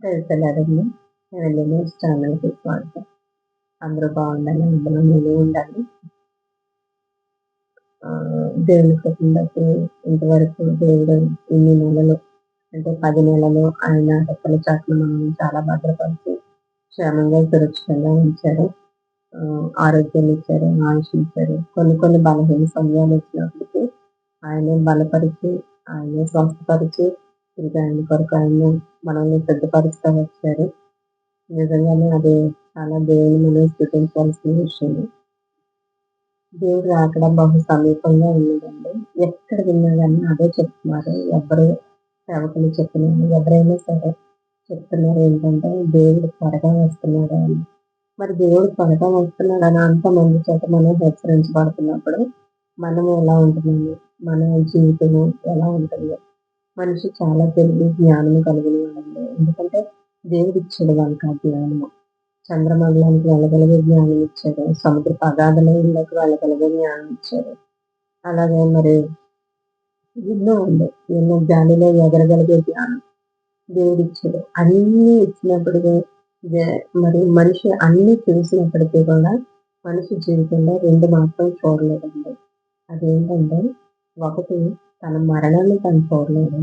తెలుసలేదండి. Heavenly news ఛానల్‌కి స్వాగతం. అందరూ బాగుండాలి. అందులో నేను ఉండాలి. దేవుని కృపను బట్టి ఇంతవరకు దేవుడు ఇన్ని నెలలు అంటే 10 నెలలు ఆయన రెక్కల చాటున మనల్ని చాలా భద్రపరిచి, క్షేమంగా, సురక్షితంగా ఉంచారు. ఆరోగ్యాన్ని ఇచ్చారు, ఆయుష్నిచ్చారు. కొన్ని కొన్ని బలహీన సమయాలు వచ్చినప్పటికీ ఆయనే బలపరిచి, ఆయనే స్వస్థపరిచి, తిరిగి ఆయన కొరకు ఆయన మనల్ని సిద్ధపరుస్తూ వచ్చారు. నిజంగానే అది చాలా దేవుని మనం స్తుతించాల్సిన విషయము. దేవుడు రాకడ బహు సమీపంగా ఉన్నదండి. ఎక్కడ విన్నా గాని అదే చెప్తున్నారు. ఎవరు సేవకులు చెప్పినా, ఎవరైనా సరే చెప్తున్నారు ఏంటంటే, దేవుడు త్వరగా వస్తున్నాడు అని. మరి దేవుడు త్వరగా వస్తున్నాడని అంతమంది చేత మనం హెచ్చరించబడుతున్నప్పుడు, మనం ఎలా ఉంటున్నాము? మన జీవితము ఎలా ఉంటుంది? మనిషి చాలా తెలివి, జ్ఞానము కలిగిన వాడండి. ఎందుకంటే దేవుడిచ్చాడు వాళ్ళకి ఆ జ్ఞానము. చంద్రమండలానికి వెళ్ళగలిగే జ్ఞానం ఇచ్చాడు. సముద్ర అగాధంలోకి వెళ్ళగలిగే జ్ఞానం ఇచ్చాడు. అలాగే మరి ఎన్నో ఉంది. ఎన్నో గాలిలో ఎగరగలిగే జ్ఞానం దేవుడిచ్చాడు. అన్నీ ఇచ్చినప్పటికీ మరి మనిషి అన్నీ చూసినప్పటికీ కూడా మనిషి జీవితంలో 2 మాత్రం చూడలేదండి. అదేంటంటే, ఒకటి తన మరణాన్ని తను చూడలేదు.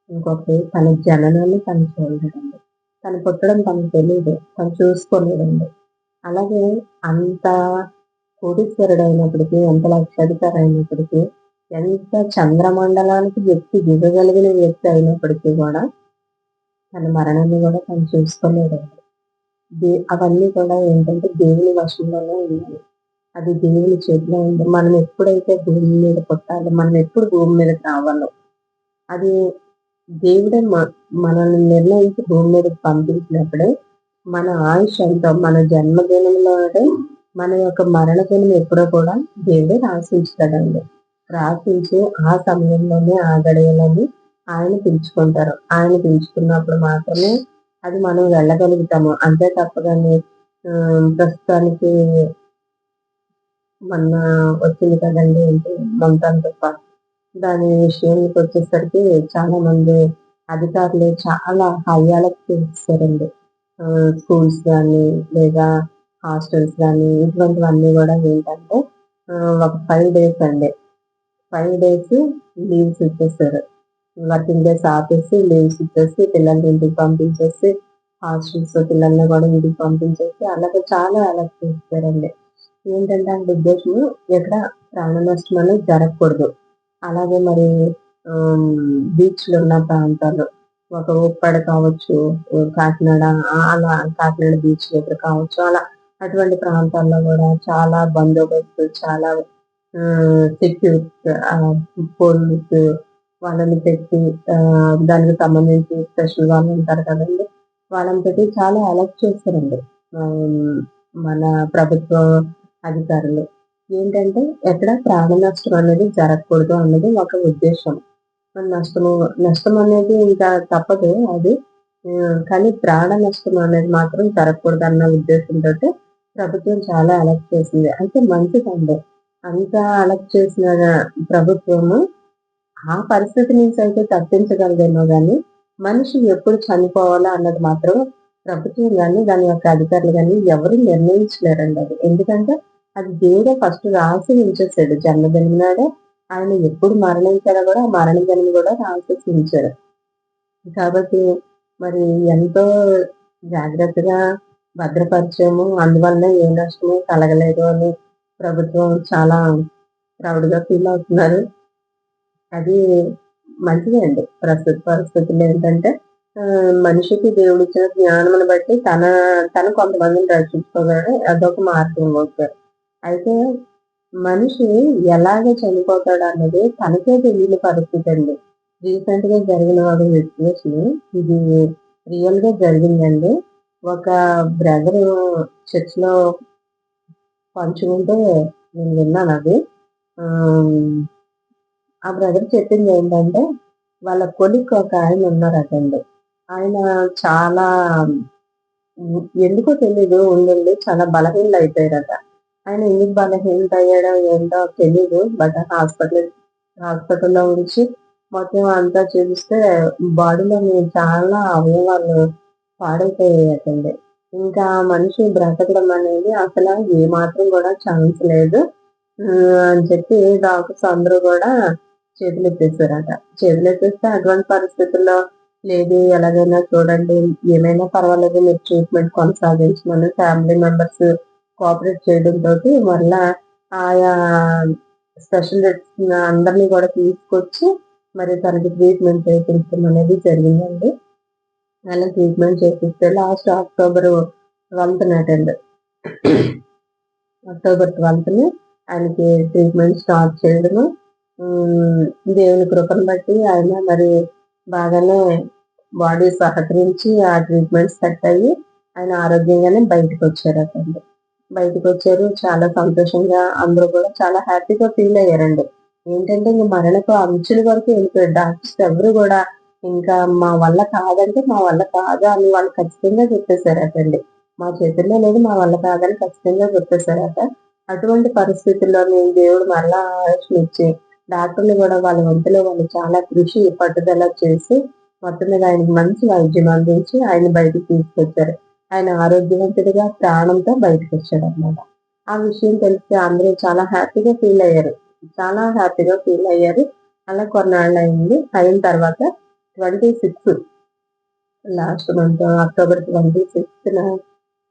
ఇంకొకటి తన జననాన్ని తను చూడలేదండి. తను పుట్టడం తనకు తెలీదు. తను చూసుకోలేదండి. అలాగే అంత కోటీశ్వరుడైనప్పటికీ, ఎంత లక్షాధికారైనప్పటికీ, ఎంత చంద్రమండలానికి వ్యక్తి దిగగలిగిన వ్యక్తి అయినప్పటికీ కూడా, తన మరణాన్ని కూడా తను చూసుకోలేదండి. అవన్నీ కూడా ఏంటంటే దేవుని వశంలోనే ఉన్నాయి. అది దేవుని చేతిలో ఉంది. మనం ఎప్పుడైతే భూమి మీద పుట్టాలో, మనం ఎప్పుడు భూమి మీదకి రావాలో, అది దేవుడే మనల్ని నిర్ణయించి భూమి మీదకి పంపించినప్పుడే మన ఆయుష్ ఎంతో, మన జన్మదినంలోనే మన యొక్క మరణ దినం ఎప్పుడో కూడా దేవుడే రాసించుతాడండి. రాసించి ఆ సమయంలోనే, ఆ గడియలోనే ఆయన పిలుచుకుంటారు. ఆయన పిలుచుకున్నప్పుడు మాత్రమే అది మనం వెళ్ళగలుగుతాము. అంతే తప్ప గాని ప్రస్తుతానికి మొన్న వచ్చింది కదండీ! ఏంటి 'మమతాన్ తుఫాన్' దాని విషయానికి వచ్చేసరికి చాలా మంది అధికారులు చాలా హై అలర్ట్ చేసేసారండి. స్కూల్స్ గానీ, లేదా హాస్టల్స్ గానీ, ఇటువంటివన్నీ గూడా ఏంటంటే ఒక 5 డేస్ అండి. 5 డేస్ లీవ్స్ ఇచ్చేసారు. వర్కింగ్ డేస్ ఆపేసి, లీవ్స్ ఇచ్చేసి, పిల్లల్ని ఇంటికి పంపించేసి, హాస్టల్స్ పిల్లల్ని గూడా ఇంటికి పంపించేసి, అలాగే చాలా అలర్ట్ చేసేసారండి. ఏంటంటే ఆయన ఉద్దేశము ఎక్కడ ప్రాణ నష్టం అనేది జరగకూడదు. అలాగే మరి బీచ్‌లున్న ప్రాంతాలు, ఒక ఉప్పాడ కావచ్చు, కాకినాడ అలా కాకినాడ బీచ్ దగ్గర కావచ్చు, అలా అటువంటి ప్రాంతాల్లో గూడా చాలా బందోబస్తు, చాలా సెక్యూరిటీ పోలీసు వాళ్ళని పెట్టి దానికి సంబంధించి స్పెషల్ వాళ్ళు ఉంటారు కదండీ! వాళ్ళని పెట్టి చాలా అలర్ట్ చేశారండి. ఆహ్, మన ప్రభుత్వ అధికారులు. ఏంటంటే ఎక్కడ ప్రాణ నష్టం అనేది జరగకూడదు అన్నది ఒక ఉద్దేశం. నష్టము నష్టం అనేది ఇంకా తప్పదు అది. కానీ ప్రాణ నష్టం అనేది మాత్రం జరగకూడదన్న ఉద్దేశంతోటి ప్రభుత్వం చాలా అలర్ట్ చేసింది. అయితే మంచిదండి. అంత అలర్ట్ చేసిన ప్రభుత్వము ఆ పరిస్థితి నుంచి అయితే తప్పించగలదేమో గానీ, మనిషి ఎప్పుడు చనిపోవాలా అన్నది మాత్రం ప్రభుత్వం గాని, దాని యొక్క అధికారులు గాని ఎవరు నిర్ణయించలేరండి అది. ఎందుకంటే, అది దేవుడే ఫస్ట్ రాసి ఉంచేసాడు. జన్మదినం నాడే ఆయన ఎప్పుడు మరణించారో గూడా, ఆ మరణ దినం గూడా రాసేసి ఉంచారు. కాబట్టి మరి ఎంతో జాగ్రత్తగా భద్రపరిచాము. అందువల్ల ఏ నష్టము కలగలేదు అని ప్రభుత్వం చాలా ప్రౌడ్‌గా ఫీల్ అవుతున్నారు. అది మంచిదే అండి. ప్రస్తుత పరిస్థితుల్లో ఏంటంటే మనిషికి దేవుడిచ్చిన జ్ఞానమును బట్టి తను కొంతమందిని రక్షించుకోగలడు. అదొక మార్గం ఓకే. అయితే మనిషి ఎలాగ చనిపోతాడన్నది తనకే తెలియని పరిస్థితండి. రీసెంట్‌గా జరిగిన ఒక సిట్యుయేషన్ ఇది రియల్‌గా జరిగిందండి. ఒక బ్రదరు చర్చ్‌లో పంచుకుంటే నేను విన్నానది. ఆహ్, ఆ బ్రదర్ చెప్పిందేంటంటే, వాళ్ళ కొలీగ్ ఒకాయన ఉన్నారటండి. ఆయన చాలా ఎందుకో తెలీదు ఉండుండి చాలా బలహీనులయిపోయారట. ఆయన ఎందుకు బలహీనుడయ్యాడో ఏంటో తెలీదు. బట్ హాస్పిటల్‌లో ఉంచి మొత్తం అంతా చూపిస్తే బాడీలోని చాలా అవయవాలు పాడైపోయాయటండి. ఇంకా మనిషి బ్రతకడం అనేది అసలు ఏ మాత్రం కూడా ఛాన్స్ లేదు. అని చెప్పి డాక్టర్స్ అందరూ కూడా చేతులెత్తేసారట. చేతులెత్తేస్తే అటువంటి పరిస్థితుల్లో లేదు ఎలాగైనా చూడండి, ఏమైనా పర్వాలేదు మీరు ట్రీట్మెంట్ కొనసాగించమని ఫ్యామిలీ మెంబర్స్ కోఆపరేట్ చేయడంతోటి మరలా ఆయా స్పెషలిస్ట్‌ని అందరిని కూడా తీసుకొచ్చి మరి తనకి ట్రీట్మెంట్ చేపించడం అనేది జరిగిందండి. అలా ట్రీట్మెంట్ చేపిస్తే లాస్ట్ అక్టోబర్ 12 నాటండి. అక్టోబర్ 12ని ఆయనకి ట్రీట్మెంట్ స్టార్ట్ చేయడము. హ్మ్. దేవుని కృపను బట్టి ఆయన మరి బాగానే బాడీ సహకరించి ఆ ట్రీట్మెంట్ సెట్ అయ్యి ఆయన ఆరోగ్యంగానే బయటకొచ్చారటండి. బయటకొచ్చారు. చాలా సంతోషంగా అందరూ కూడా చాలా హ్యాపీగా ఫీల్ అయ్యారండి. ఏంటంటే ఇంక మరణపు అంచుల వరకు వెళ్ళిపోయారు. డాక్టర్స్ ఎవరు గూడా ఇంకా మా వల్ల కాదంటే మా వల్ల కాదు అని వాళ్ళు ఖచ్చితంగా చెప్పేసారటండి. మా చేతుల్లో లేదు మా వల్ల కాదని ఖచ్చితంగా చెప్పేసారట. అటువంటి పరిస్థితుల్లో మేము దేవుడు మరలా ఆయుష్నిచ్చి డాక్టర్లు గూడా వాళ్ళ వంతులో వాళ్ళు చాలా కృషి, పట్టుదల చేసి మొత్తం మీద ఆయనకి మంచి వైద్యం అందించి ఆయన్ని బయటికి తీసుకొచ్చారు. ఆయన ఆరోగ్యవంతుడిగా ప్రాణంతో బయటకొచ్చాడనమాట. ఆ విషయం తెలిసి అందరూ చాలా హ్యాపీగా ఫీల్ అయ్యారు. చాలా హ్యాపీగా ఫీల్ అయ్యారు. అలా కొన్నాళ్ళయింది. అయిన తర్వాత 26 లాస్ట్ మంత్ అక్టోబర్ 26న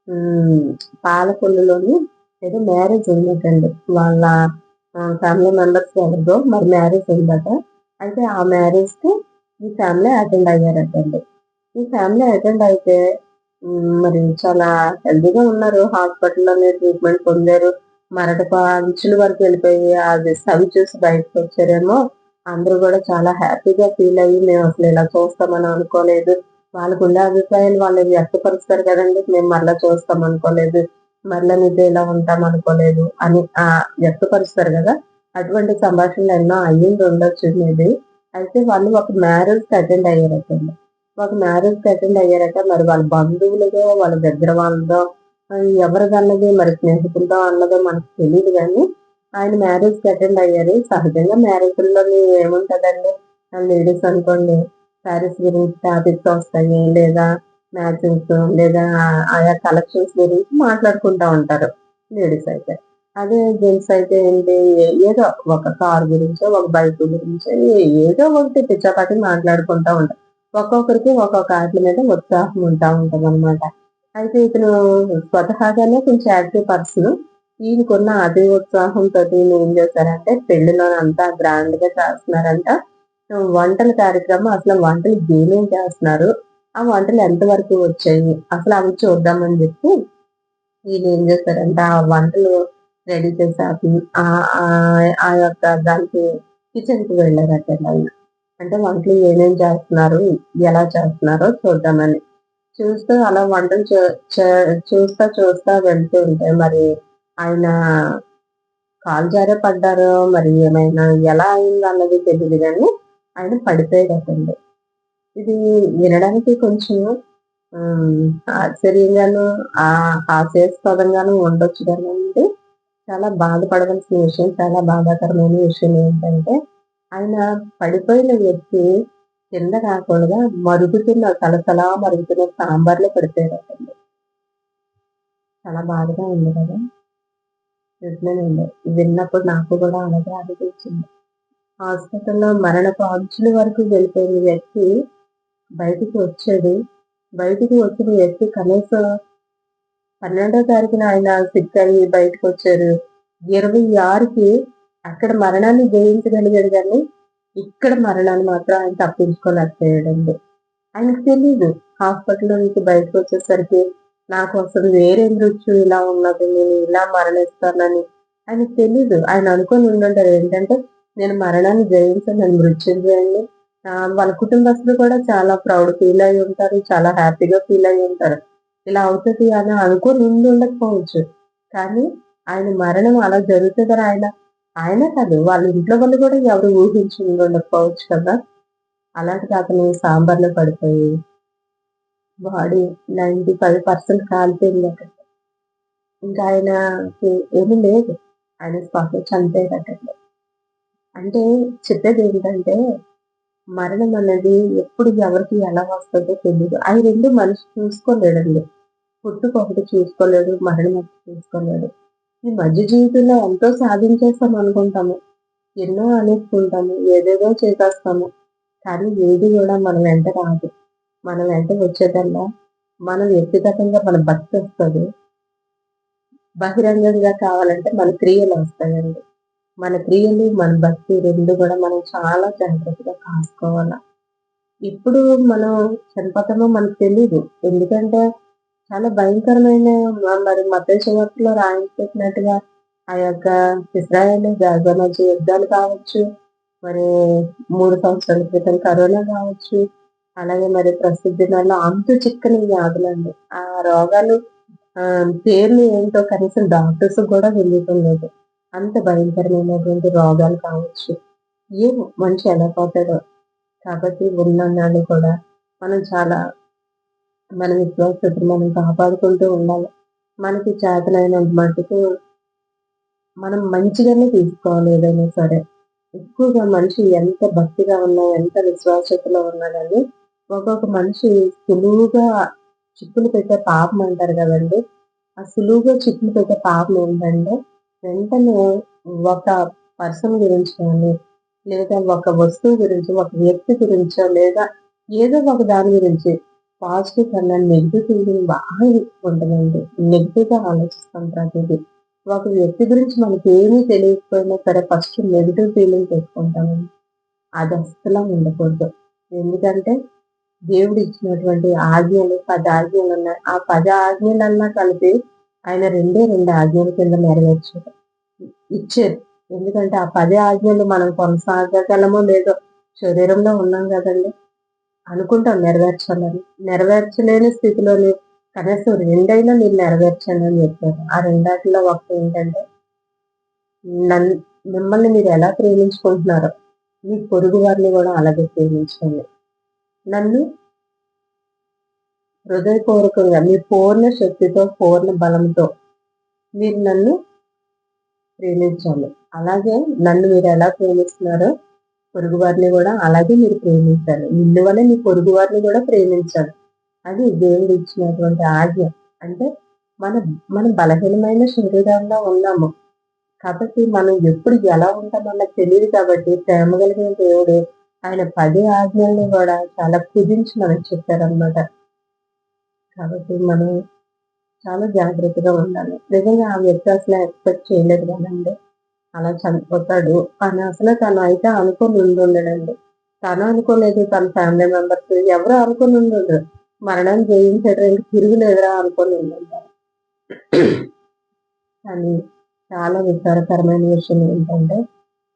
హ్మ్. పాలకొల్లులోని ఏదో మ్యారేజ్ ఉందటండి. వాళ్ళ ఫ్యామిలీ మెంబర్స్ ఎవరిదో మరి మ్యారేజ్ ఉందట. అయితే ఆ మ్యారేజ్‌కి ఈ ఫ్యామిలీ అటెండ్ అయ్యారటండి. ఈ ఫ్యామిలీ అటెండ్ అయితే మరి చాలా హెల్తీగా ఉన్నారు. హాస్పిటల్‌లోనే ట్రీట్మెంట్ పొందారు. మరటపు అంచుల వరకు వెళ్ళిపోయి అది సవి చూసి బయటకొచ్చారేమో అందరూ గూడా చాలా హ్యాపీగా ఫీల్ అయ్యి మేమసలు ఇలా చూస్తామని అనుకోలేదు. వాళ్ళకుండే అభిప్రాయాలు వాళ్ళు వ్యక్తపరుస్తారు కదండీ! మేము మరలా చూస్తాం అనుకోలేదు. మరలా మీతో ఇలా ఉంటాం అనుకోలేదు అని వ్యక్తపరుస్తారు గదా! అటువంటి సంభాషణలు ఎన్నో అయ్యుండొచ్చు మేబీ. అయితే వాళ్ళు ఒక మ్యారేజ్‌కి అటెండ్ అయ్యారటండి. ఒక మ్యారేజ్‌కి అటెండ్ అయ్యారట. మరి వాళ్ళ బంధువులదో, వాళ్ళ దగ్గర వాళ్ళదో ఎవరిదన్నది మరి స్నేహితులదో అన్నదో మనకు తెలీదు గానీ, ఆయన మ్యారేజ్‌కి అటెండ్ అయ్యారు. సహజంగా మ్యారేజుల్లోని ఏముంటదండి, లేడీస్ అనుకోండి శారీస్ గురించి టాపిక్స్ వస్తాయి. లేదా మ్యాచింగ్స్ లేదా ఆయా కలెక్షన్స్ గురించి మాట్లాడుకుంటా ఉంటారు లేడీస్ అయితే. అదే జెంట్స్ అయితే ఏంటి ఏదో ఒక కార్ గురించో, ఒక బైక్ గురించో ఏదో ఒకటి పిచ్చాపాటి మాట్లాడుకుంటా ఉంటారు. ఒక్కొక్కరికి ఒక్కొక్క ఆటిల మీద ఉత్సాహం ఉంటా ఉంటదనమాట. అయితే ఇతను స్వతహాగానే కొంచెం యాక్టివ్ పర్సన్. ఈయనకున్న అదే ఉత్సాహంతోటి ఈయన ఏం చేశారంటే పెళ్లిలోనంతా గ్రాండ్‌గా చేస్తున్నారంట. వంటల కార్యక్రమం అసలు వంటలు ఏమేం చేస్తున్నారు? ఆ వంటలు ఎంతవరకు వచ్చాయి? అసలు అవి చూద్దామని చెప్పి ఈయన ఏం చేశారంటే ఆ వంటలు రెడీ చేసి ఆ యొక్క దానికి కిచెన్‌కి వెళ్లారటండి ఆయన. అంటే వంటలు ఏమేం చేస్తున్నారు? ఎలా చేస్తున్నారో చూద్దామని. చూస్తూ అలా వంటలు చూ చే చూస్తా చూస్తా వెళ్తూ ఉంటే మరి ఆయన కాలు జారే పడ్డారో మరి ఏమైనా ఎలా అయిందన్నది తెలీదు గానీ ఆయన పడిపోయాడటండి. ఇది వినడానికి కొంచెం హ్మ్. ఆశ్చర్యంగాను, హాస్యాస్పదంగాను ఉండొచ్చు గానండి. చాలా బాధపడవలసిన విషయం, చాలా బాధాకరమైన విషయం ఏంటంటే, ఆయన పడిపోయిన వ్యక్తి కింద కాకుండా మరుగుతున్న సలసలా మరుగుతున్న సాంబార్‌లో పడిపోయాడటండి. చాలా బాధగా ఉంది కదా! నిజమేనండి. విన్నప్పుడు నాకు కూడా అలాగే అనిపించింది. హాస్పిటల్‌లో మరణపు అంచుల వరకు వెళ్ళిపోయిన వ్యక్తి బయటికి వచ్చాడు. బయటికి వచ్చిన వ్యక్తి కనీసం 12వ తారీఖున ఆయన సిక్ అయ్యి బయటకొచ్చారు. 26కి అక్కడ మరణాన్ని జయించగలిగాడు గానీ, ఇక్కడ మరణాన్ని మాత్రం ఆయన తప్పించుకోలేకపోయాడండి. ఆయనకు తెలీదు. హాస్పిటల్ నుంచి బయటకొచ్చేసరికి నాకు అసలు వేరే మృత్యు ఇలా ఉన్నది. నేను ఇలా మరణిస్తానని ఆయనకు తెలీదు. ఆయన అనుకోని ఉండుంటారు ఏంటంటే, నేను మరణాన్ని జయించాను. నేను మృత్యుంజయుడిని. వాళ్ళ కుటుంబస్తులు కూడా చాలా ప్రౌడ్ ఫీల్ అయ్యి ఉంటారు. చాలా హ్యాపీగా ఫీల్ అయ్యి ఉంటారు. ఇలా అవుతది అని అనుకోని ఉండుండకపోవచ్చు. కానీ ఆయన మరణం అలా జరుగుతదని ఆయనే కాదు వాళ్ళ ఇంట్లో వాళ్ళు కూడా ఎవరు ఊహించి ఉండుండకపోవచ్చు కదా! అలాంటిది అతను సాంబార్‌లో పడిపోయి బాడీ 95% కాలిపోయిందట. ఇంకా ఆయనకి ఏమీ లేదు. ఆయన స్పాట్‌లో చనిపోయారటండి. అంటే చెప్పేదేంటంటే మరణం అనేది ఎప్పుడు ఎవరికి ఎలా వస్తుందో తెలియదు. అవి 2 మనిషి చూసుకోలేడండి. పుట్టుక ఒకటి చూసుకోలేడు. మరణం ఒకటి చూసుకోలేడు. ఈ మధ్య జీవితంలో ఎంతో సాధించేస్తాం అనుకుంటాము. ఎన్నో అనేసుకుంటాము. ఏదేదో చేసేస్తాము. కానీ ఏది గూడా మన వెంట రాదు. మన వెంట వచ్చేదల్లా మన వ్యక్తిగతంగా మన భక్తొస్తది. బహిరంగంగా కావాలంటే మన క్రియలొస్తాయండి. మన క్రియలు, మన భక్తి 2 గూడా మనం చాలా జాగ్రత్తగా కాసుకోవాల. ఎప్పుడు మనం చనిపోతామో మనకు తెలీదు. ఎందుకంటే చాలా భయంకరమైన మరి మత్తయి సువార్తలో రాయించినట్టుగా ఆ యొక్క ఇశ్రాయేలు గాజా మధ్య యుద్ధాలు కావచ్చు, మరి 3 సంవత్సరాల క్రితం కరోనా కావచ్చు, అలాగే మరి ప్రస్తుత దినాల్లో అంతు చిక్కని వ్యాధులండి. ఆ రోగాలు పేర్లు ఏంటో కనీసం డాక్టర్స్‌కి గూడా తెలియటం లేదు. అంత భయంకరమైనటువంటి రోగాలు కావచ్చు. ఏమో మనిషి ఎలా పోతాడో. కాబట్టి ఉన్నన్నాళ్ళు కూడా మనం చాలా మన విశ్వాసతను మనం కాపాడుకుంటూ ఉండాలి. మనకి చేతనైనంత మట్టుకు మనం మంచిగానే తీసుకోవాలి ఏదైనా సరే. ఎక్కువగా మనిషి ఎంత భక్తిగా ఉన్నా, ఎంత విశ్వాసతలో ఉన్నా గాని, ఒక్కొక్క మనిషి సులువుగా చిక్కులు పెట్టే పాపం అంటారు గదండీ! ఆ సులువుగా చిక్కులు పెట్టే పాపం ఏంటంటే, వెంటనే ఒక పర్సన్ గురించి కానీ, లేదా ఒక వస్తువు గురించి, ఒక వ్యక్తి గురించో, లేదా ఏదో ఒక దాని గురించి పాజిటివ్ కన్నా నెగెటివ్ థింకింగ్ బాగా ఉంటదండి. నెగెటివ్‌గా ఆలోచిస్తాం ప్రతీదీ. ఒక వ్యక్తి గురించి మనకేమీ తెలియకపోయినా సరే ఫస్ట్ నెగెటివ్ ఫీలింగ్ పెట్టుకుంటామండి. అది అస్సల ఉండకూడదు. ఎందుకంటే దేవుడు ఇచ్చినటువంటి ఆజ్ఞలు 10 ఆజ్ఞలున్నాయి. ఆ 10 ఆజ్ఞలన్నా కలిపి ఆయన 2 ఆజ్ఞల కింద నెరవేర్చారు. ఇచ్చారు. ఎందుకంటే ఆ 10 ఆజ్ఞలు మనం కొనసాగగలమో లేదో శరీరంలో ఉన్నాం గదండీ! అనుకుంటాం నెరవేర్చాలని. నెరవేర్చలేని స్థితిలోని కనీసం 2 మీరు నెరవేర్చండి అని చెప్పారు. ఆ రెండాటిలో ఒకటేంటంటే నన్ మిమ్మల్ని మీరు ఎలా ప్రేమించుకుంటున్నారో, మీ పొరుగు వారిని గూడా అలాగే ప్రేమించండి. నన్ను హృదయపూర్వకంగా మీ పూర్ణ శక్తితో, పూర్ణ బలంతో మీరు నన్ను ప్రేమించాలి. అలాగే నన్ను మీరెలా ప్రేమిస్తున్నారో పొరుగు వారిని గూడా అలాగే మీరు ప్రేమించాలి. నిన్ను వలె నీ పొరుగు వారిని గూడా ప్రేమించాలి. అది దేవుడు ఇచ్చినటువంటి ఆజ్ఞ. అంటే మన మన బలహీనమైన శరీరంలో ఉన్నాము. కాబట్టి మనం ఎప్పుడు ఎలా ఉంటామన్నది తెలీదు కాబట్టి ప్రేమ కలిగిన దేవుడు ఆయన 10 ఆజ్ఞల్ని గూడా చాలా కుదించి మనకు చెప్పారనమాట. కాబట్టి మనం చాలా జాగ్రత్తగా ఉండాలి. నిజంగా ఆ వ్యక్తి అసలు ఎక్స్‌పెక్ట్ చేయలేదు గదండీ! అలా చనిపోతాడు అని అసలు తనైతే అనుకోని ఉండుండడండి. తను అనుకోలేదు, తన ఫ్యామిలీ మెంబర్స్ ఎవరు అనుకోని ఉండుండరు. మరణాన్ని జయించాడు ఇంక తిరుగులేదురా అనుకోని ఉండుంటారు. కానీ చాలా విచారకరమైన విషయం ఏంటంటే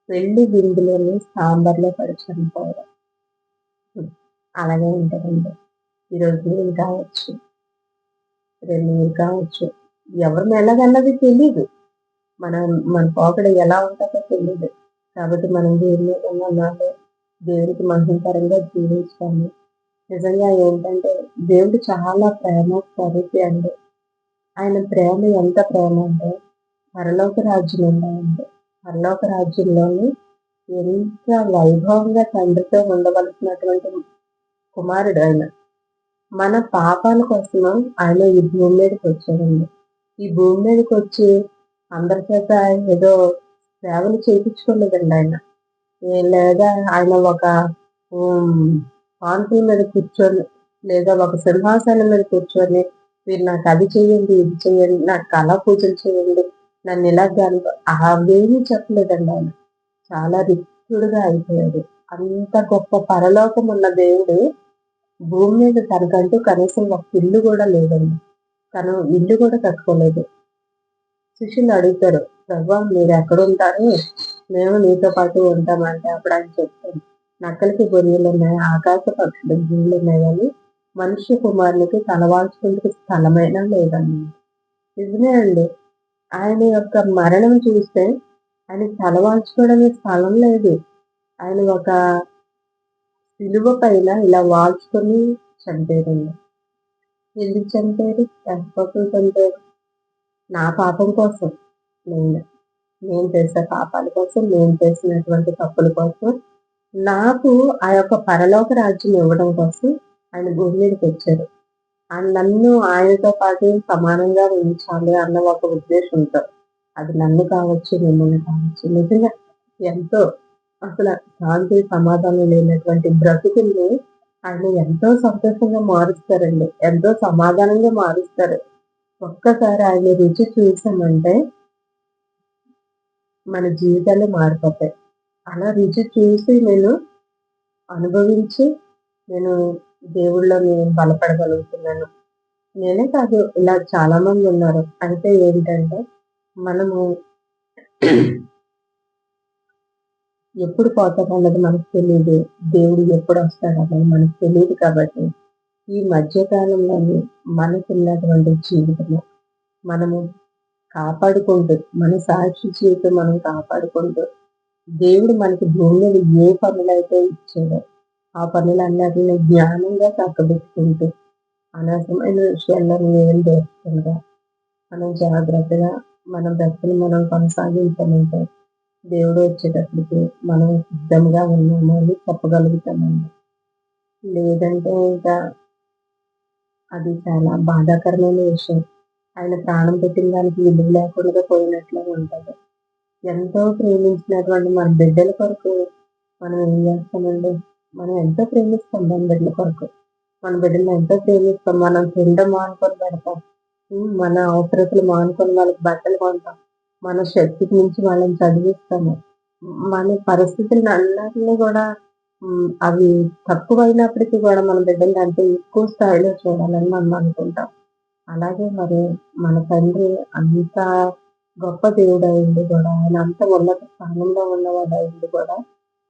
పెళ్లి విందులోని సాంబార్‌లో పడి చనిపోవడం. అలాగే ఉంటదండి. ఈరోజు నేను కావచ్చు, రేపు మీరు కావచ్చు. ఎవరిని ఎలాగన్నది తెలీదు. మన మన పోకడ ఎలా ఉంటదో తెలీదు. కాబట్టి మనం దేవుని మీద నమ్మాలి. దేవునికి మహిమకరంగా జీవించాలి. నిజంగా ఏంటంటే దేవుడు చాలా ప్రేమ స్వరూపి అండి. ఆయన ప్రేమ ఎంత ప్రేమ అంటే పరలోక రాజ్యం ఉండాలండి. పరలోక రాజ్యంలోని ఎంత వైభవంగా తండ్రితో ఉండవలసినటువంటి కుమారుడు ఆయన. మన పాపాల కోసము ఆయన ఈ భూమి మీదకొచ్చాడండి. ఈ భూమి మీదకొచ్చి అందరి చేత ఏదో సేవలు చేపించుకోలేదండి ఆయన. లేదా ఆయన ఒక హ్మ్, పాన్పుల మీద కూర్చొని, లేదా ఒక సింహాసనం మీద కూర్చొని, మీరు నాకు అది చేయండి, ఇది చేయండి, నాకు కళా పూజలు చేయండి, నన్ను ఇలా అవేమీ చెప్పలేదండి ఆయన. చాలా రిక్తుడుగా అయిపోయాడు. అంత గొప్ప పరలోకం ఉన్న దేవుడు భూమి మీద తనకంటూ కనీసం ఒక ఇల్లు గూడా లేదండి. తను ఇల్లు గూడా కట్టుకోలేదు. శిష్యులు అడుగుతారు, "ప్రభువా మీరెక్కడుంటారు? మేము నీతో పాటు ఉంటామంటే" అప్పుడు ఆయన చెప్తాడు, "నక్కలకి గొర్రెలున్నాయి, ఆకాశ పక్షులకు గూళ్ళున్నాయి గానీ, మనుష్య కుమారునికి తలవాల్చుకుందుకు స్థలమైనా లేదన్నాడు." నిజమే అండి. ఆయన యొక్క మరణం చూస్తే ఆయనకి తలవాల్చుకోవడానికి స్థలం లేదు. ఆయన ఒక శిలువ పైన ఇలా వాల్చుకొని చనిపోయారండి. ఎందుకు చనిపోయారు? ఎంతకోసం చనిపోయారు? నా పాపం కోసం. నేను నేను చేసే పాపాల కోసం, నేను చేసినటువంటి తప్పుల కోసం నాకు ఆ యొక్క పరలోక రాజ్యం ఇవ్వడం కోసం ఆయన భూమి మీదకి వచ్చారు. నన్ను ఆయనతో పాటు సమానంగా ఉంచాలి అన్న ఒక ఉద్దేశంతో. అది నన్ను కావచ్చు, మిమ్మల్ని కావచ్చు. నిజంగా ఎంతో అసల శాంతి, సమాధానం లేనటువంటి బ్రతుకుల్ని ఆయన ఎంతో సంతోషంగా మారుస్తారండి. ఎంతో సమాధానంగా మారుస్తారు. ఒక్కసారి ఆయన రుచి చూసామంటే మన జీవితాలే మారిపోతాయి. అలా రుచి చూసి నేను అనుభవించి నేను దేవుళ్ళో నేను బలపడగలుగుతున్నాను. నేనే కాదు, ఇలా చాలా మంది ఉన్నారు. అయితే ఏంటంటే మనము ఎప్పుడు పోతామన్నది మనకు తెలీదు. దేవుడు ఎప్పుడొస్తాడన్నది మనకు తెలీదు కాబట్టి, ఈ మధ్య కాలంలోని మనకున్నటువంటి జీవితము మనము కాపాడుకుంటూ, మన సాక్షి జీవితం మనం కాపాడుకుంటూ, దేవుడు మనకి భూమి మీద ఏ పనులైతే ఇచ్చాడో, ఆ పనులన్నిటిని జ్ఞానంగా చక్కబెట్టుకుంటూ, అనవసరమైన విషయాల్లో వేలు వేయకుండా, మనం జాగ్రత్తగా మన బ్రతుకుని మనం కొనసాగించాలంటే, దేవుడు వచ్చేటప్పటికి మనం సిద్ధంగా ఉన్నాము అని చెప్పగలుగుతామండి. లేదంటే ఇంకా అది చాలా బాధాకరమైన విషయం. ఆయన ప్రాణం పెట్టిన దానికి విలువ లేకుండా పోయినట్లే ఉంటది. ఎంతో ప్రేమించినటువంటి మన బిడ్డల కొరకు మనం ఏం చేస్తామండి? మనం ఎంతో ప్రేమిస్తాం మన బిడ్డల కొరకు. మన బిడ్డల్ని ఎంతో ప్రేమిస్తాం. మనం తినడం మానుకొని పెడతాం. మన అవసరతలు మానుకొని వాళ్ళకి బట్టలు కొంటాం. మన శక్తికి మించి వాళ్ళని చదివిస్తాము. మన పరిస్థితులన్నిటిని కూడా అవి తక్కువైనప్పటికీ కూడా మన బిడ్డల్ని అంటే ఎక్కువ స్థాయిలో చూడాలని మనం అనుకుంటాం. అలాగే మరి మన తండ్రి అంత గొప్ప దేవుడయ్యుండి కూడా, ఆయన అంత ఉన్నత స్థానంలో ఉన్నవాడయ్యుండి కూడా,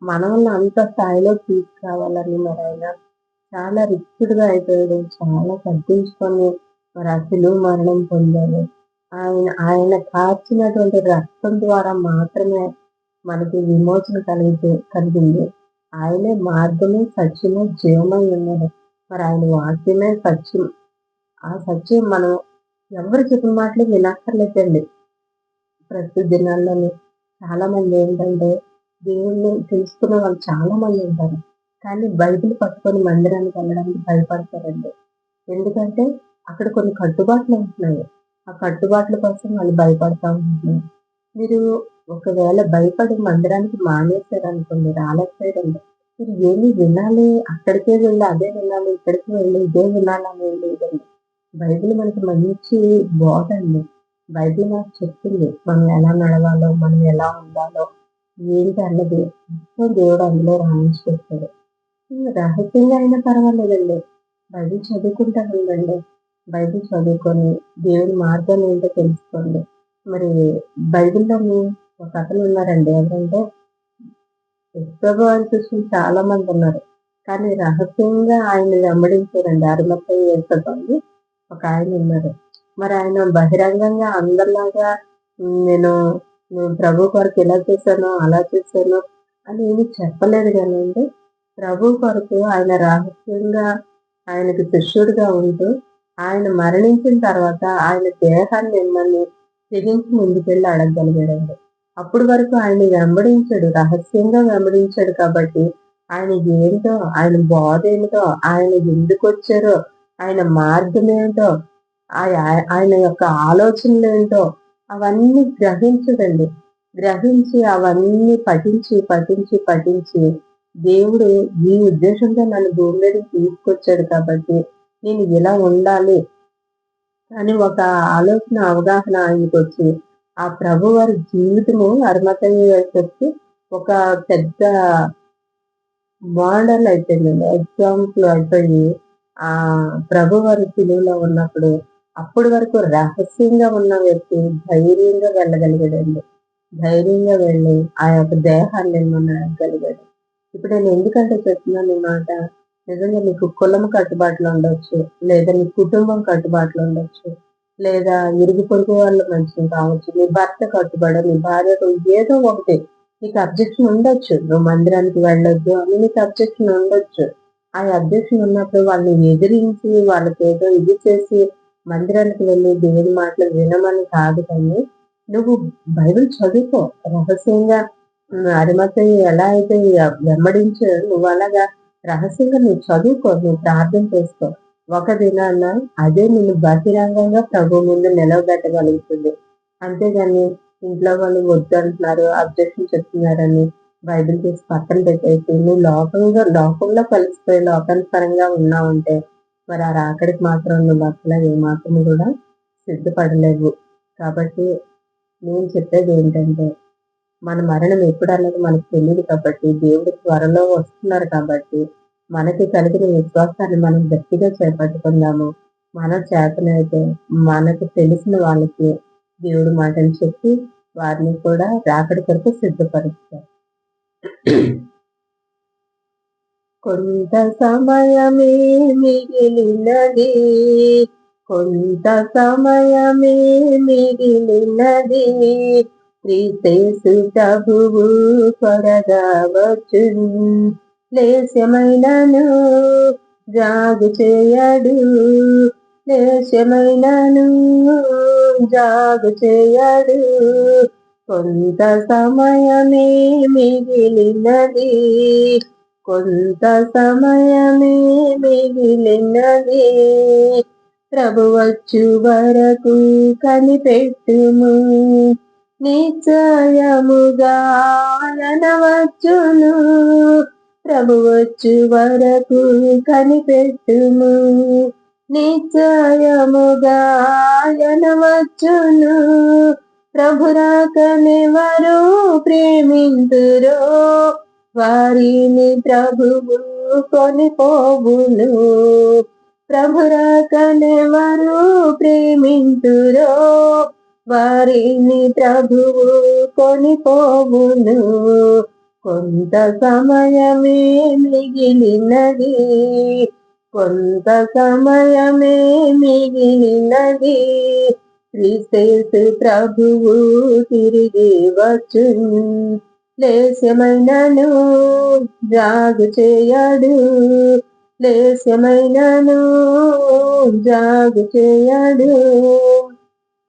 మనల్ని అంత స్థాయిలోకి తీసుకురావాలని మరి ఆయన చాలా రిచ్డ్‌గా అయిపోయాడు. చాలా తగ్గించుకొని మరి ఆ శిలువ మరణం పొందారు. ఆయన కార్చినటువంటి రక్తం ద్వారా మాత్రమే మనకి విమోచన కలిగింది. ఆయనే మార్గము, సత్యము, జీవమై ఉన్నాడు. మరి ఆయన వాక్యమే సత్యం. ఆ సత్యం మనం ఎవరు చెప్పిన మాటలు వినక్కర్లేదండి. ప్రస్తుత దినాల్లోని చాలా మంది ఏంటంటే దేవుణ్ణి తెలుసుకునే వాళ్ళు చాలా మంది ఉంటారు. కానీ బైబిల్ పట్టుకొని మందిరానికి వెళ్ళడానికి భయపడతారండి. ఎందుకంటే అక్కడ కొన్ని కట్టుబాట్లు ఉంటున్నాయి. ఆ కట్టుబాట్ల కోసం వాళ్ళు భయపడతా ఉంటున్నారు. మీరు ఒకవేళ భయపడి మందిరానికి మానేశారనుకోండి, రాలేకపోయారండి. మీరు ఏమి వినాలి, అక్కడికే వెళ్ళి అదే వినాలి, ఇక్కడికి వెళ్ళి ఇదే వినాలని ఏం లేదండి. బైబిల్ మనకి మంచి బోధ అండి. బైబిల్ నాకు చెప్తుంది మనం ఎలా నడవాలో, మనం ఎలా ఉండాలో, ఏంటి అన్నది మొత్తం దేవుడు అందులో రాయించి పెట్టాడు. రహస్యంగా అయినా పర్వాలేదండి. బైబిల్ చదువుకుంటా ఉండండి. బైబిల్ చదువుకొని దేవుని మార్గాలు ఏంటో తెలుసుకోండి. మరి బైబిల్‌లోని ఒక అతను ఉన్నారండి. ఎవరంటే యేసుప్రభువారిని చూసిన చాలా మంది ఉన్నారు. కానీ రహస్యంగా ఆయన్ని వెంబడించారండి. అరిమత్తయి యేసప్ప అని ఒక ఆయన ఉన్నారు. మరి ఆయన బహిరంగంగా అందరిలాగా నేను నేను ప్రభు కొరకు ఇలా చేశాను, అలా చేశాను అని ఏమి చెప్పలేదు గానండి. ప్రభు కొరకు ఆయన రహస్యంగా ఆయనకి శిష్యుడిగా ఉంటూ, ఆయన మరణించిన తర్వాత ఆయన దేహాన్ని ఇమ్మని తెగించి ముందుకెళ్ళి అడగగలిగాడండి. అప్పటి వరకు ఆయన్ని వెంబడించాడు. రహస్యంగా వెంబడించాడు కాబట్టి, ఆయన ఏంటో, ఆయన బోధ ఏమిటో, ఆయన ఎందుకొచ్చారో, ఆయన మార్గమేంటో, ఆయన యొక్క ఆలోచనలేంటో అవన్నీ గ్రహించడండి. గ్రహించి అవన్నీ పఠించి, పఠించి, పఠించి దేవుడు ఈ ఉద్దేశంతో నన్ను భూమి మీదకి తీసుకొచ్చాడు కాబట్టి, నేను ఇలా ఉండాలి అని ఒక ఆలోచన, అవగాహన ఆయనకొచ్చి, ఆ ప్రభువారి జీవితము అరిమతయి యేసప్పకి ఒక పెద్ద మోడల్ అయిపోయిందండి. ఎగ్జాంపుల్ అయిపోయి, ప్రభువారి సిలువలో ఉన్నప్పుడు, అప్పటి వరకు రహస్యంగా ఉన్న వ్యక్తి ధైర్యంగా వెళ్ళగలిగాడండి. ధైర్యంగా వెళ్ళి, ఆ యొక్క దేహాన్ని అడగగలిగాడు. ఇప్పుడు నేను ఎందుకంటే చెప్తున్నాను ఈ మాట, నిజంగా నీకు కులం కట్టుబాట్లు ఉండొచ్చు, లేదా నీ కుటుంబం కట్టుబాట్లు ఉండొచ్చు, లేదా ఇరుగు పొరుగు వాళ్ళ మనుషులు కావచ్చు, నీ భర్త కట్టుబడి, నీ భార్యతో ఏదో ఒకటి నీకు అబ్జెక్షన్ ఉండొచ్చు. నువ్వు మందిరానికి వెళ్ళొద్దు అని నీకు అబ్జెక్షన్ ఉండొచ్చు. ఆ అబ్జెక్షన్ ఉన్నప్పుడు వాళ్ళని ఎదిరించి, వాళ్ళకేదో ఇది చేసి మందిరానికి వెళ్ళి దేవుని మాటలు వినమని కాదు కానీ, నువ్వు బైబిల్ చదువుకో. రహస్యంగా అరిమతయి ఎలా అయితే వెంబడించాడో నువ్వు అలాగా రహస్యంగా నువ్వు చదువుకో, నువ్వు ప్రార్థన చేసుకో. ఒక దినాన అదే నిన్ను బహిరంగంగా ప్రభు ముందు నిలవబెట్టగలుగుతుంది. అంతేగాని ఇంట్లో వాళ్ళు వద్దంటున్నారు, అబ్జెక్షన్ చెప్తున్నారని బైబిల్ తీసి పక్కన పెట్టేసి నువ్వు లోకంలో కలిసిపోయి లోకానుసారంగా ఉన్నావంటే మరి ఆ రాకడికి మాత్రం నువ్వు అసలు ఏ మాత్రం కూడా సిద్ధపడలేవు. కాబట్టి నేను చెప్పేది ఏంటంటే మన మరణం ఎప్పుడన్నది మనకు తెలియదు కాబట్టి దేవుడు త్వరలో వస్తున్నారు కాబట్టి మనకి కలిగిన విశ్వాసాన్ని మనం గట్టిగా చేపట్టుకుందాము. మన చేతనైతే మనకు తెలిసిన వాళ్ళకి దేవుడు మాటలు చెప్పి వారిని కూడా రాకడి కొరకు సిద్ధపరుస్తారు. కొంత సమయమే మిగిలినది, కొంత సమయమే మిగిలినది, క్రీస్తు ప్రభువు త్వరగా వచ్చును. లేశమైనను జాగు చేయడు, లేశమైనను జాగు చేయడు. కొంత సమయమే మిగిలినది, కొంత సమయమే మిగిలినది, ప్రభు వచ్చు వరకు కనిపెట్టుము. నిశ్చయముగా ఆయన వచ్చును, ప్రభు వచ్చు వరకు కనిపెట్టుము. నిశ్చయముగా ఆయన వచ్చును, ప్రభు రాకనెవరు ప్రేమింతురో వారిని ప్రభువు కొనిపోవును. ప్రభు రాకనెవరు ప్రేమింతురో వారిని ప్రభువు కొనిపోవును. కొంత సమయమే మిగిలినది, కొంత సమయమే మిగిలినది, క్రీస్తు ప్రభువు తిరిగి వచ్చును. లేశమైనను జాగు చేయడు, లేశమైనను జాగు చేయడు.